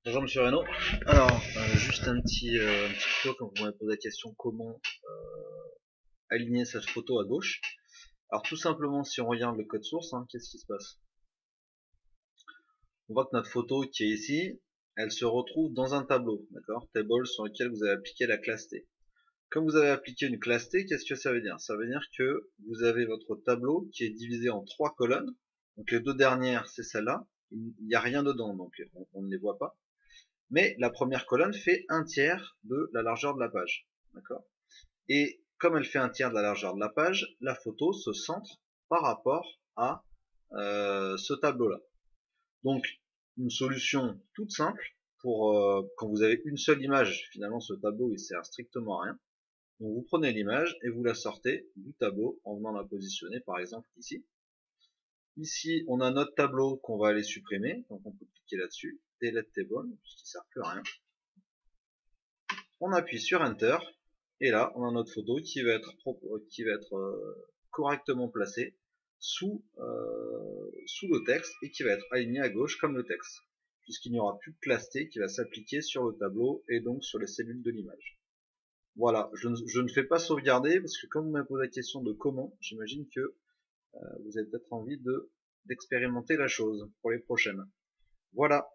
Bonjour Monsieur Reynaud. Alors, juste un petit tuto quand vous m'avez posé la question comment aligner cette photo à gauche. Alors tout simplement, si on regarde le code source, qu'est-ce qui se passe? On voit que notre photo qui est ici, elle se retrouve dans un tableau, d'accord? Table sur lequel vous avez appliqué la classe T. Comme vous avez appliqué une classe T, qu'est-ce que ça veut dire? Ça veut dire que vous avez votre tableau qui est divisé en 3 colonnes. Donc les deux dernières, c'est celle-là. Il n'y a rien dedans, donc on ne les voit pas. Mais la première colonne fait un tiers de la largeur de la page. D'accord? Et comme elle fait un tiers de la largeur de la page, la photo se centre par rapport à ce tableau-là. Donc, une solution toute simple pour quand vous avez une seule image, finalement ce tableau il sert strictement à rien. Donc vous prenez l'image et vous la sortez du tableau en venant la positionner par exemple ici. Ici, on a notre tableau qu'on va aller supprimer, donc on peut cliquer là-dessus, delete table, puisqu'il ne sert plus à rien. On appuie sur Enter, et là, on a notre photo qui va être correctement placée sous le texte et qui va être alignée à gauche comme le texte, puisqu'il n'y aura plus de classe T qui va s'appliquer sur le tableau et donc sur les cellules de l'image. Voilà, je ne fais pas sauvegarder parce que comme vous m'avez posé la question de comment, j'imagine que vous avez peut-être envie d'expérimenter la chose pour les prochaines. Voilà.